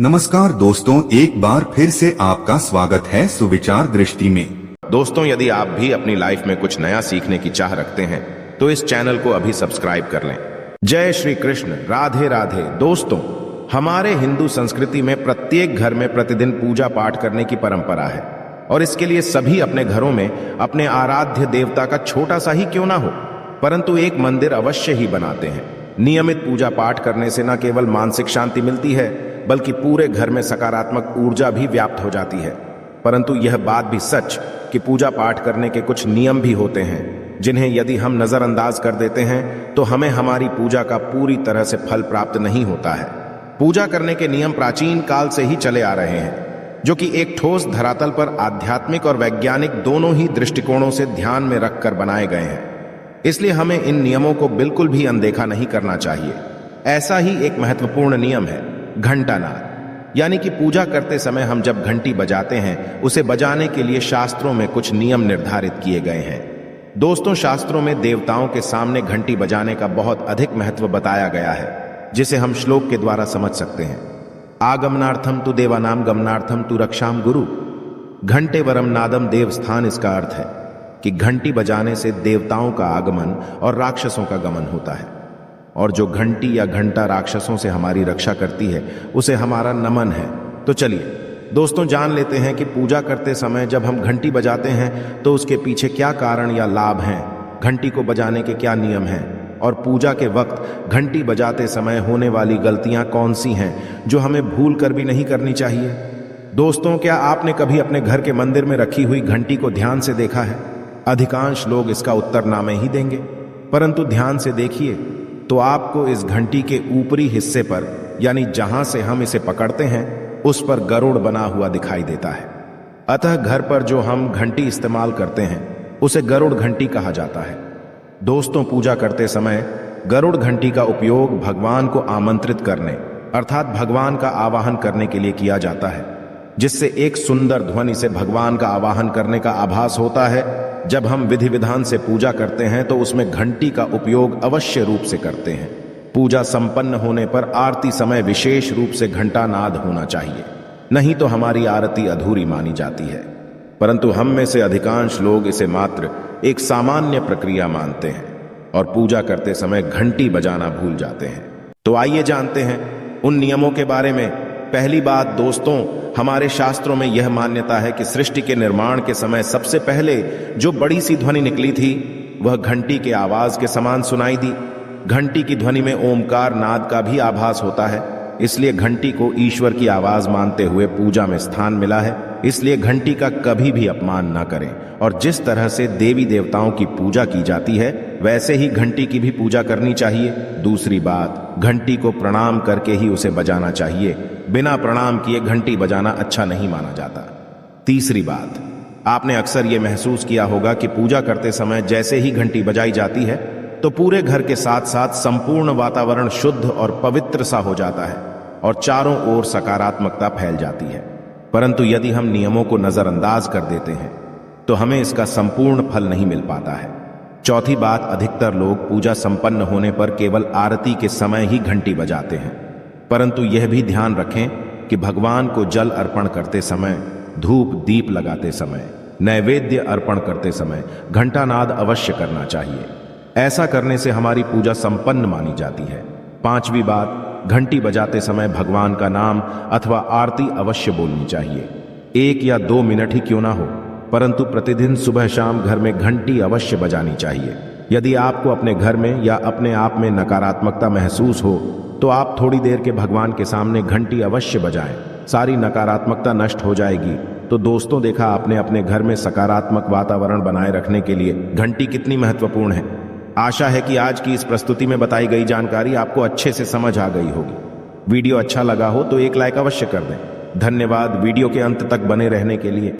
नमस्कार दोस्तों, एक बार फिर से आपका स्वागत है सुविचार दृष्टि में। दोस्तों, यदि आप भी अपनी लाइफ में कुछ नया सीखने की चाह रखते हैं तो इस चैनल को अभी सब्सक्राइब कर लें। जय श्री कृष्ण, राधे राधे। दोस्तों, हमारे हिंदू संस्कृति में प्रत्येक घर में प्रतिदिन पूजा पाठ करने की परंपरा है और इसके लिए सभी अपने घरों में अपने आराध्य देवता का छोटा सा ही क्यों ना हो परंतु एक मंदिर अवश्य ही बनाते हैं। नियमित पूजा पाठ करने से न केवल मानसिक शांति मिलती है बल्कि पूरे घर में सकारात्मक ऊर्जा भी व्याप्त हो जाती है। परंतु यह बात भी सच कि पूजा पाठ करने के कुछ नियम भी होते हैं जिन्हें यदि हम नजरअंदाज कर देते हैं तो हमें हमारी पूजा का पूरी तरह से फल प्राप्त नहीं होता है। पूजा करने के नियम प्राचीन काल से ही चले आ रहे हैं, जो कि एक ठोस धरातल पर आध्यात्मिक और वैज्ञानिक दोनों ही दृष्टिकोणों से ध्यान में रखकर बनाए गए हैं। इसलिए हमें इन नियमों को बिल्कुल भी अनदेखा नहीं करना चाहिए। ऐसा ही एक महत्वपूर्ण नियम है घंटानाद, यानी कि पूजा करते समय हम जब घंटी बजाते हैं उसे बजाने के लिए शास्त्रों में कुछ नियम निर्धारित किए गए हैं। दोस्तों, शास्त्रों में देवताओं के सामने घंटी बजाने का बहुत अधिक महत्व बताया गया है, जिसे हम श्लोक के द्वारा समझ सकते हैं। आगमनार्थम तु देवानाम गमनार्थम तु रक्षाम गुरु, घंटे वरम नादम देव स्थान। इसका अर्थ है कि घंटी बजाने से देवताओं का आगमन और राक्षसों का गमन होता है, और जो घंटी या घंटा राक्षसों से हमारी रक्षा करती है उसे हमारा नमन है। तो चलिए दोस्तों, जान लेते हैं कि पूजा करते समय जब हम घंटी बजाते हैं तो उसके पीछे क्या कारण या लाभ हैं, घंटी को बजाने के क्या नियम हैं, और पूजा के वक्त घंटी बजाते समय होने वाली गलतियां कौन सी हैं जो हमें भूल कर भी नहीं करनी चाहिए। दोस्तों, क्या आपने कभी अपने घर के मंदिर में रखी हुई घंटी को ध्यान से देखा है? अधिकांश लोग इसका उत्तर ना में ही देंगे, परंतु ध्यान से देखिए तो आपको इस घंटी के ऊपरी हिस्से पर, यानी जहां से हम इसे पकड़ते हैं, उस पर गरुड़ बना हुआ दिखाई देता है। अतः घर पर जो हम घंटी इस्तेमाल करते हैं उसे गरुड़ घंटी कहा जाता है। दोस्तों, पूजा करते समय गरुड़ घंटी का उपयोग भगवान को आमंत्रित करने अर्थात भगवान का आवाहन करने के लिए किया जाता है, जिससे एक सुंदर ध्वनि से भगवान का आवाहन करने का आभास होता है। जब हम विधि विधान से पूजा करते हैं तो उसमें घंटी का उपयोग अवश्य रूप से करते हैं। पूजा संपन्न होने पर आरती समय विशेष रूप से घंटा नाद होना चाहिए, नहीं तो हमारी आरती अधूरी मानी जाती है। परंतु हम में से अधिकांश लोग इसे मात्र एक सामान्य प्रक्रिया मानते हैं और पूजा करते समय घंटी बजाना भूल जाते हैं। तो आइए जानते हैं उन नियमों के बारे में। पहली बात दोस्तों, हमारे शास्त्रों में यह मान्यता है कि सृष्टि के निर्माण के समय सबसे पहले जो बड़ी सी ध्वनि निकली थी वह घंटी के आवाज के समान सुनाई दी। घंटी की ध्वनि में ओमकार नाद का भी आभास होता है, इसलिए घंटी को ईश्वर की आवाज मानते हुए पूजा में स्थान मिला है। इसलिए घंटी का कभी भी अपमान न करें, और जिस तरह से देवी देवताओं की पूजा की जाती है वैसे ही घंटी की भी पूजा करनी चाहिए। दूसरी बात, घंटी को प्रणाम करके ही उसे बजाना चाहिए। बिना प्रणाम किए घंटी बजाना अच्छा नहीं माना जाता। तीसरी बात, आपने अक्सर यह महसूस किया होगा कि पूजा करते समय जैसे ही घंटी बजाई जाती है तो पूरे घर के साथ साथ संपूर्ण वातावरण शुद्ध और पवित्र सा हो जाता है और चारों ओर सकारात्मकता फैल जाती है। परंतु यदि हम नियमों को नजरअंदाज कर देते हैं तो हमें इसका संपूर्ण फल नहीं मिल पाता है। चौथी बात, अधिकतर लोग पूजा संपन्न होने पर केवल आरती के समय ही घंटी बजाते हैं, परंतु यह भी ध्यान रखें कि भगवान को जल अर्पण करते समय, धूप दीप लगाते समय, नैवेद्य अर्पण करते समय घंटानाद अवश्य करना चाहिए। ऐसा करने से हमारी पूजा संपन्न मानी जाती है। पांचवी बात, घंटी बजाते समय भगवान का नाम अथवा आरती अवश्य बोलनी चाहिए। 1 या 2 मिनट ही क्यों ना हो, परंतु प्रतिदिन सुबह शाम घर में घंटी अवश्य बजानी चाहिए। यदि आपको अपने घर में या अपने आप में नकारात्मकता महसूस हो तो आप थोड़ी देर के भगवान के सामने घंटी अवश्य बजाएं, सारी नकारात्मकता नष्ट हो जाएगी। तो दोस्तों, देखा आपने अपने घर में सकारात्मक वातावरण बनाए रखने के लिए घंटी कितनी महत्वपूर्ण है। आशा है कि आज की इस प्रस्तुति में बताई गई जानकारी आपको अच्छे से समझ आ गई होगी। वीडियो अच्छा लगा हो तो एक लाइक अवश्य कर दें। धन्यवाद वीडियो के अंत तक बने रहने के लिए।